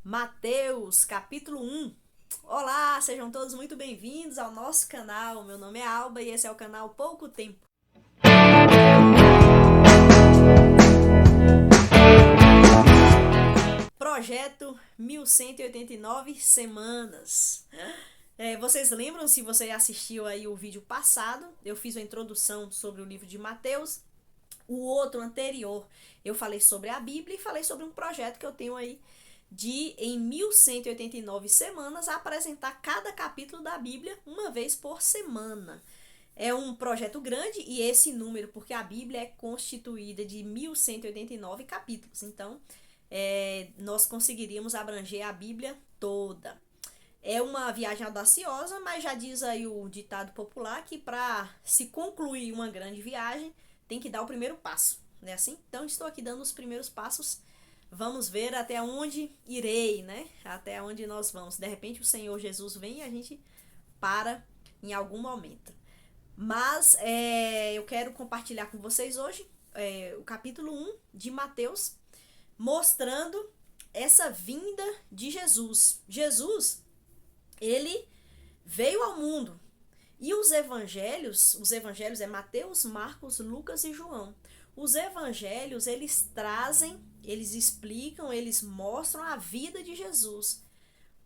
Mateus, capítulo 1. Olá, sejam todos muito bem-vindos ao nosso canal. Meu nome é Alba e esse é o canal Pouco Tempo. Projeto 1189 semanas. Vocês lembram, se você assistiu aí o vídeo passado, eu fiz uma introdução sobre o livro de Mateus. O outro anterior, eu falei sobre a Bíblia e falei sobre um projeto que eu tenho aí de, em 1189 semanas, apresentar cada capítulo da Bíblia uma vez por semana. É um projeto grande e esse número, porque a Bíblia é constituída de 1189 capítulos. Então, nós conseguiríamos abranger a Bíblia toda. É uma viagem audaciosa, mas já diz aí o ditado popular que para se concluir uma grande viagem, tem que dar o primeiro passo, né assim? Então estou aqui dando os primeiros passos. Vamos ver até onde irei, né? Até onde nós vamos. De repente o Senhor Jesus vem e a gente para em algum momento. Mas eu quero compartilhar com vocês hoje o capítulo 1 de Mateus, mostrando essa vinda de Jesus. Jesus, ele veio ao mundo. E os evangelhos é Mateus, Marcos, Lucas e João. Os evangelhos, eles trazem, eles explicam, eles mostram a vida de Jesus.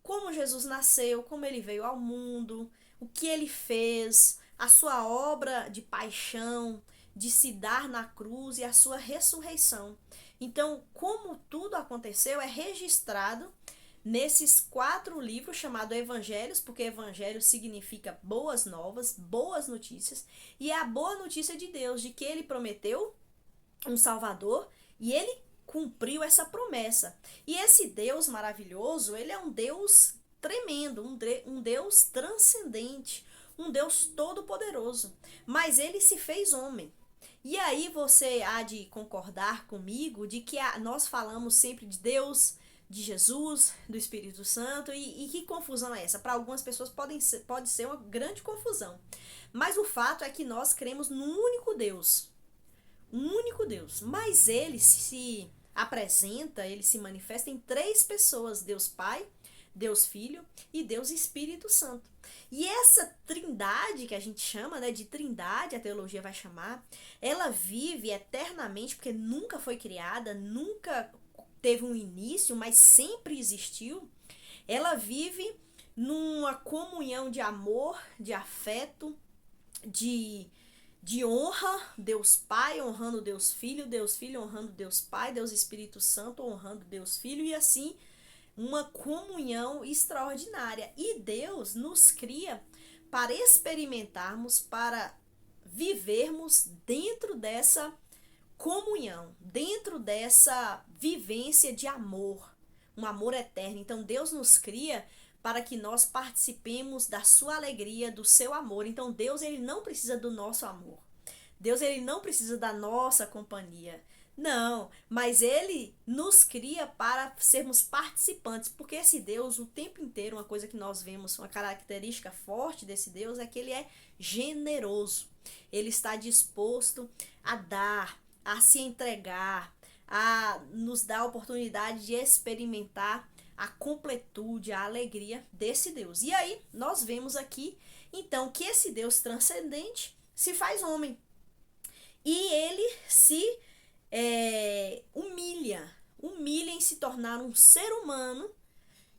Como Jesus nasceu, como ele veio ao mundo, o que ele fez, a sua obra de paixão, de se dar na cruz e a sua ressurreição. Então, como tudo aconteceu, é registrado nesses 4 livros chamados Evangelhos, porque Evangelho significa boas novas, boas notícias, e é a boa notícia de Deus, de que ele prometeu um Salvador e ele cumpriu essa promessa. E esse Deus maravilhoso, ele é um Deus tremendo, um Deus transcendente, um Deus todo-poderoso, mas ele se fez homem. E aí você há de concordar comigo de que nós falamos sempre de Deus, de Jesus, do Espírito Santo, e que confusão é essa? Para algumas pessoas pode ser uma grande confusão. Mas o fato é que nós cremos num único Deus. Um único Deus. Mas ele se apresenta, ele se manifesta em 3 pessoas: Deus Pai, Deus Filho e Deus Espírito Santo. E essa trindade que a gente chama, né, de trindade, a teologia vai chamar, ela vive eternamente, porque nunca foi criada, nunca teve um início, mas sempre existiu. Ela vive numa comunhão de amor, de afeto, de honra, Deus Pai honrando Deus Filho honrando Deus Pai, Deus Espírito Santo honrando Deus Filho, e assim uma comunhão extraordinária. E Deus nos cria para experimentarmos, para vivermos dentro dessa comunhão, dentro dessa vivência de amor, um amor eterno. Então Deus nos cria para que nós participemos da sua alegria, do seu amor. Então Deus, ele não precisa do nosso amor. Deus, ele não precisa da nossa companhia. Não, mas ele nos cria para sermos participantes, porque esse Deus, o tempo inteiro, uma coisa que nós vemos, uma característica forte desse Deus é que ele é generoso. Ele está disposto a dar, a se entregar, a nos dar a oportunidade de experimentar a completude, a alegria desse Deus. E aí nós vemos aqui, então, que esse Deus transcendente se faz homem. E ele se humilha em se tornar um ser humano,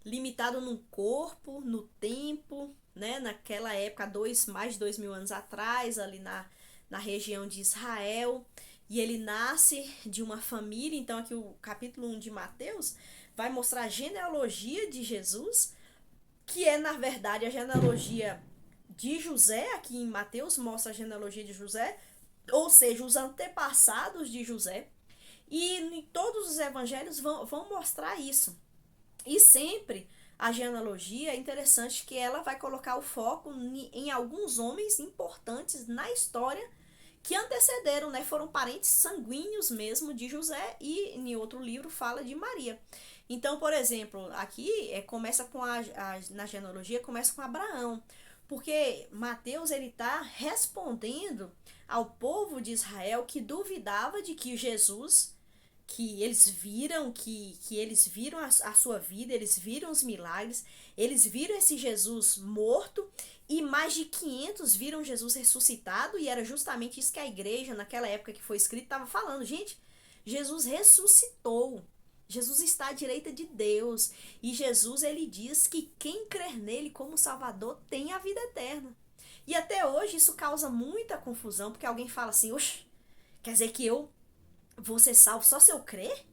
limitado no corpo, no tempo, né? Naquela época, mais de 2.000 anos atrás, ali na região de Israel. E ele nasce de uma família. Então aqui o capítulo 1 de Mateus vai mostrar a genealogia de Jesus, que é na verdade a genealogia de José. Aqui em Mateus mostra a genealogia de José, ou seja, os antepassados de José. E em todos os evangelhos vão mostrar isso. E sempre a genealogia é interessante que ela vai colocar o foco em alguns homens importantes na história que antecederam, né? Foram parentes sanguíneos mesmo de José, e em outro livro fala de Maria. Então, por exemplo, aqui começa com na genealogia começa com Abraão, porque Mateus ele está respondendo ao povo de Israel que duvidava de que Jesus que eles viram que eles viram a sua vida, eles viram os milagres, eles viram esse Jesus morto e mais de 500 viram Jesus ressuscitado, e era justamente isso que a igreja naquela época que foi escrito estava falando. Gente, Jesus ressuscitou. Jesus está à direita de Deus, e Jesus, ele diz que quem crer nele como Salvador tem a vida eterna. E até hoje isso causa muita confusão, porque alguém fala assim: oxe, quer dizer que eu vou ser salvo só se eu crer?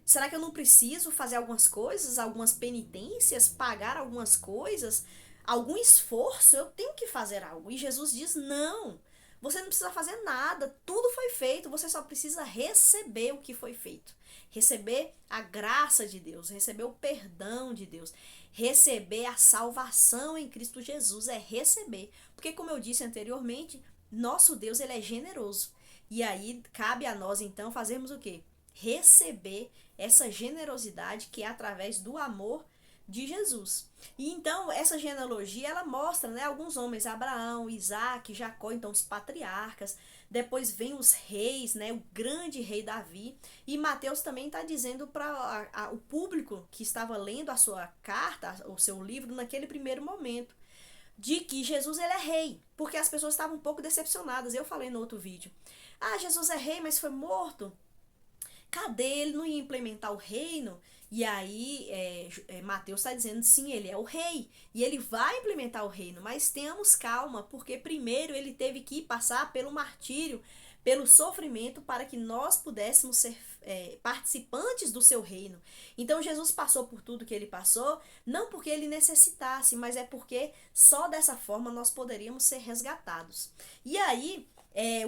Será que eu não preciso fazer algumas coisas, algumas penitências, pagar algumas coisas, algum esforço? Eu tenho que fazer algo. E Jesus diz: não, você não precisa fazer nada, tudo foi feito, você só precisa receber o que foi feito. Receber a graça de Deus, receber o perdão de Deus, receber a salvação em Cristo Jesus, é receber. Porque, como eu disse anteriormente, nosso Deus, ele é generoso. E aí cabe a nós então fazermos o quê? Receber essa generosidade que é através do amor de Jesus. E então essa genealogia ela mostra, né, alguns homens: Abraão, Isaac, Jacó, então os patriarcas. Depois vem os reis, né, o grande rei Davi. E Mateus também está dizendo para o público que estava lendo a sua carta, o seu livro naquele primeiro momento, de que Jesus ele é rei, porque as pessoas estavam um pouco decepcionadas. Eu falei no outro vídeo: ah, Jesus é rei, mas foi morto. Cadê? Ele não ia implementar o reino? E aí Mateus está dizendo: sim, ele é o rei e ele vai implementar o reino, mas tenhamos calma, porque primeiro ele teve que passar pelo martírio, pelo sofrimento, para que nós pudéssemos ser participantes do seu reino. Então Jesus passou por tudo que ele passou, não porque ele necessitasse, mas é porque só dessa forma nós poderíamos ser resgatados. E aí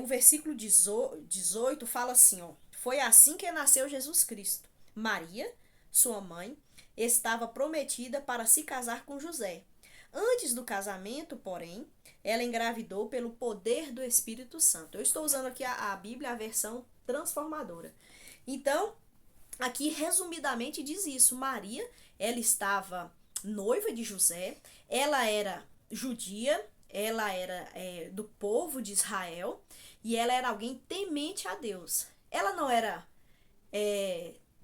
o versículo 18 fala assim, ó: foi assim que nasceu Jesus Cristo. Maria, sua mãe, estava prometida para se casar com José. Antes do casamento, porém, ela engravidou pelo poder do Espírito Santo. Eu estou usando aqui a Bíblia, a versão transformadora. Então, aqui resumidamente diz isso: Maria, ela estava noiva de José, ela era judia, ela era do povo de Israel, e ela era alguém temente a Deus. Ela não era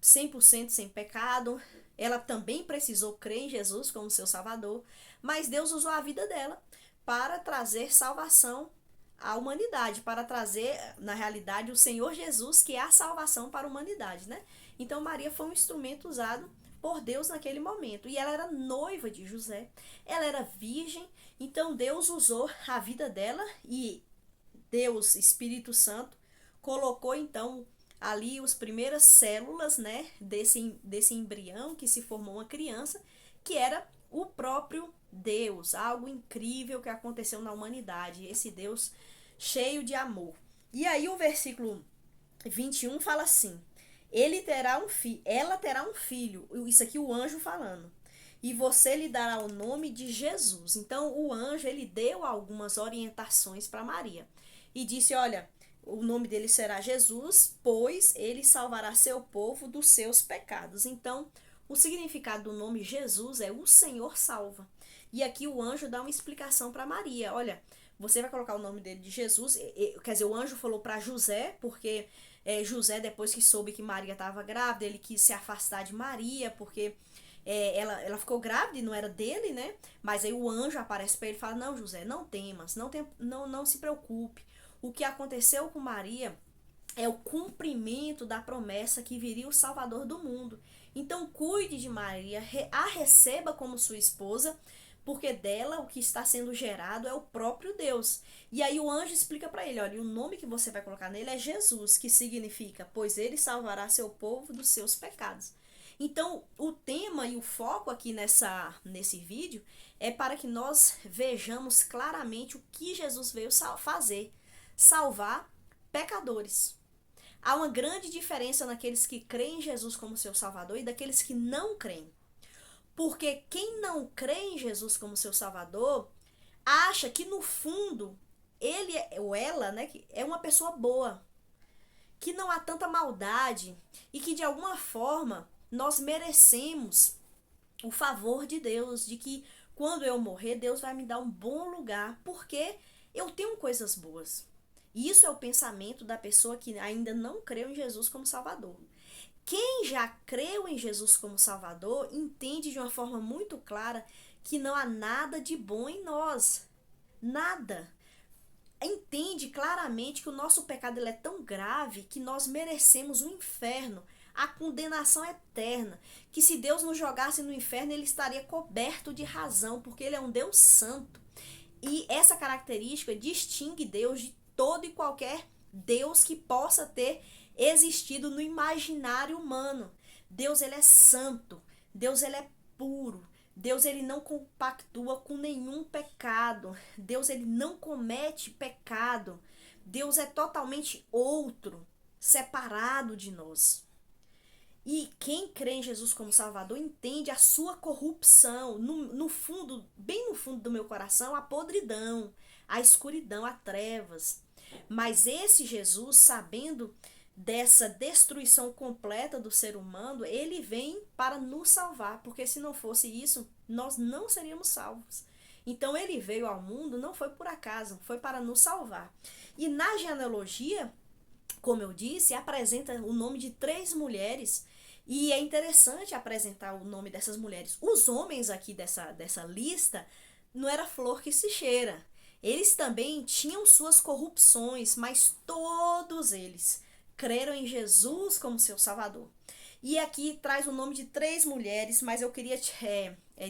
100% sem pecado, ela também precisou crer em Jesus como seu Salvador, mas Deus usou a vida dela para trazer salvação à humanidade, para trazer, na realidade, o Senhor Jesus, que é a salvação para a humanidade, né? Então Maria foi um instrumento usado por Deus naquele momento, e ela era noiva de José, ela era virgem, então Deus usou a vida dela, e Deus, Espírito Santo, colocou então ali as primeiras células, né, desse embrião que se formou uma criança, que era o próprio Deus, algo incrível que aconteceu na humanidade, esse Deus cheio de amor. E aí o versículo 21 fala assim: ela terá um filho, isso aqui o anjo falando, e você lhe dará o nome de Jesus. Então o anjo, ele deu algumas orientações para Maria e disse: olha, o nome dele será Jesus, pois ele salvará seu povo dos seus pecados. Então, o significado do nome Jesus é o Senhor salva. E aqui o anjo dá uma explicação para Maria: olha, você vai colocar o nome dele de Jesus. Quer dizer, o anjo falou para José, porque José, depois que soube que Maria estava grávida, ele quis se afastar de Maria, porque ela ficou grávida e não era dele, né? Mas aí o anjo aparece para ele e fala: não, José, não temas, não se preocupe. O que aconteceu com Maria é o cumprimento da promessa que viria o Salvador do mundo. Então cuide de Maria, a receba como sua esposa, porque dela o que está sendo gerado é o próprio Deus. E aí o anjo explica para ele: olha, o nome que você vai colocar nele é Jesus, que significa: pois ele salvará seu povo dos seus pecados. Então o tema e o foco aqui nesse vídeo é para que nós vejamos claramente o que Jesus veio fazer: salvar pecadores. Há uma grande diferença naqueles que creem em Jesus como seu Salvador e daqueles que não creem. Porque quem não crê em Jesus como seu Salvador acha que no fundo ele ou ela, né, é uma pessoa boa, que não há tanta maldade e que de alguma forma nós merecemos o favor de Deus, de que quando eu morrer Deus vai me dar um bom lugar porque eu tenho coisas boas. Isso é o pensamento da pessoa que ainda não creu em Jesus como Salvador. Quem já creu em Jesus como Salvador entende de uma forma muito clara que não há nada de bom em nós. Nada. Entende claramente que o nosso pecado ele é tão grave que nós merecemos o inferno, a condenação eterna, que se Deus nos jogasse no inferno, ele estaria coberto de razão, porque ele é um Deus santo. E essa característica distingue Deus de todo e qualquer Deus que possa ter existido no imaginário humano. Deus ele é santo, Deus ele é puro, Deus ele não compactua com nenhum pecado. Deus ele não comete pecado. Deus é totalmente outro, separado de nós. E quem crê em Jesus como Salvador entende a sua corrupção. No fundo, bem no fundo do meu coração, a podridão, a escuridão, a trevas. Mas esse Jesus, sabendo dessa destruição completa do ser humano, ele vem para nos salvar, porque se não fosse isso, nós não seríamos salvos. Então ele veio ao mundo, não foi por acaso, foi para nos salvar. E na genealogia, como eu disse, apresenta o nome de 3 mulheres, e é interessante apresentar o nome dessas mulheres. Os homens aqui dessa lista não era flor que se cheira. Eles também tinham suas corrupções, mas todos eles creram em Jesus como seu Salvador. E aqui traz o nome de 3 mulheres, mas eu queria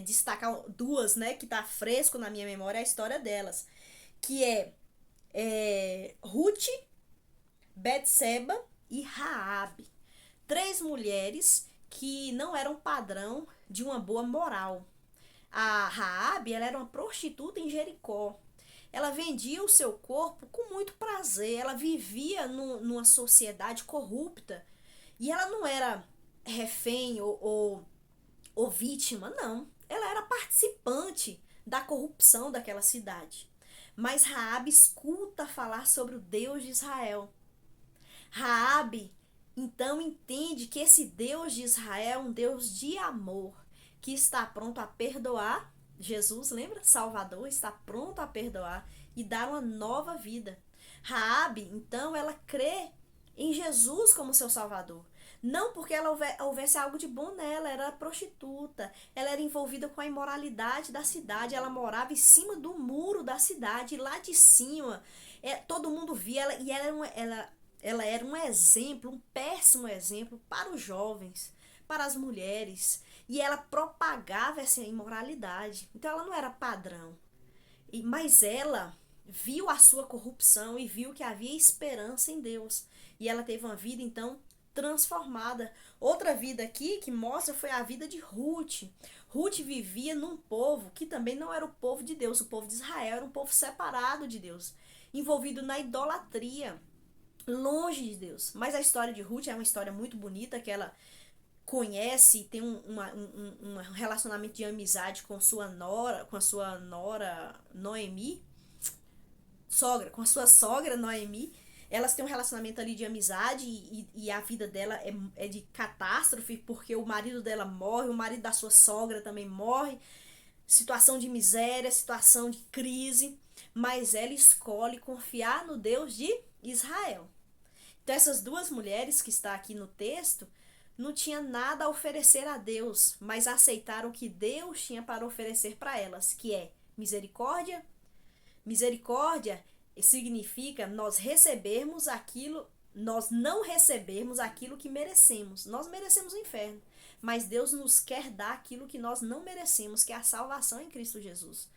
destacar 2, né, que tá fresco na minha memória a história delas, que Ruth, Betseba e Raabe. 3 mulheres que não eram padrão de uma boa moral. A Raabe, ela era uma prostituta em Jericó. Ela vendia o seu corpo com muito prazer. Ela vivia numa sociedade corrupta. E ela não era refém ou vítima, não. Ela era participante da corrupção daquela cidade. Mas Raabe escuta falar sobre o Deus de Israel. Raabe, então, entende que esse Deus de Israel é um Deus de amor, que está pronto a perdoar. Jesus, lembra? Salvador, está pronto a perdoar e dar uma nova vida. Raabe, então, ela crê em Jesus como seu Salvador. Não porque ela houvesse algo de bom nela, era prostituta, ela era envolvida com a imoralidade da cidade, ela morava em cima do muro da cidade, e lá de cima, todo mundo via ela, e ela era um exemplo, um péssimo exemplo para os jovens, para as mulheres, e ela propagava essa imoralidade. Então ela não era padrão, mas ela viu a sua corrupção e viu que havia esperança em Deus, e ela teve uma vida então transformada. Outra vida aqui que mostra foi a vida de Ruth. Ruth vivia num povo que também não era o povo de Deus, o povo de Israel era um povo separado de Deus, envolvido na idolatria, longe de Deus. Mas a história de Ruth é uma história muito bonita, que ela conhece e tem um relacionamento de amizade com a sua nora Noemi, com a sua sogra Noemi. Elas têm um relacionamento ali de amizade e a vida dela é de catástrofe, porque o marido dela morre, o marido da sua sogra também morre, situação de miséria, situação de crise, mas ela escolhe confiar no Deus de Israel. Então essas 2 mulheres que está aqui no texto não tinham nada a oferecer a Deus, mas aceitaram o que Deus tinha para oferecer para elas, que é misericórdia. Misericórdia significa nós não recebermos aquilo que merecemos. Nós merecemos o inferno, mas Deus nos quer dar aquilo que nós não merecemos, que é a salvação em Cristo Jesus.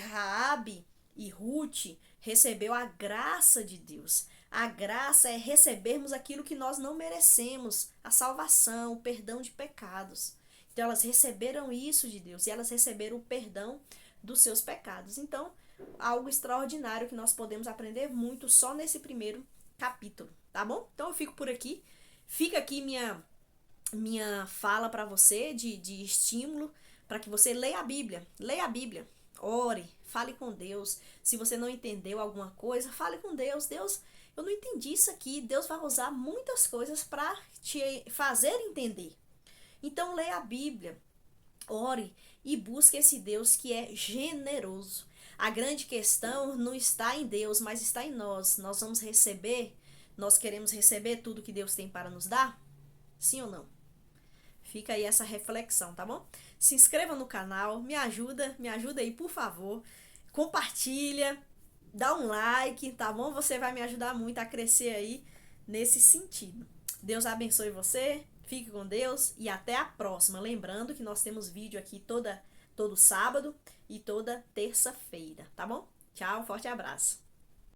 Raabe e Ruth recebeu a graça de Deus. A graça é recebermos aquilo que nós não merecemos, a salvação, o perdão de pecados. Então elas receberam isso de Deus e elas receberam o perdão dos seus pecados. Então, algo extraordinário que nós podemos aprender muito só nesse primeiro capítulo, tá bom? Então eu fico por aqui. Fica aqui minha fala para você de estímulo, para que você leia a Bíblia. Leia a Bíblia. Ore, fale com Deus. Se você não entendeu alguma coisa, fale com Deus. Deus, eu não entendi isso aqui. Deus vai usar muitas coisas para te fazer entender. Então leia a Bíblia, ore e busque esse Deus que é generoso. A grande questão não está em Deus, mas está em nós. Nós vamos receber, nós queremos receber tudo que Deus tem para nos dar? Sim ou não? Fica aí essa reflexão, tá bom? Se inscreva no canal, me ajuda aí, por favor. Compartilha, dá um like, tá bom? Você vai me ajudar muito a crescer aí nesse sentido. Deus abençoe você, fique com Deus e até a próxima. Lembrando que nós temos vídeo aqui todo sábado e toda terça-feira, tá bom? Tchau, forte abraço.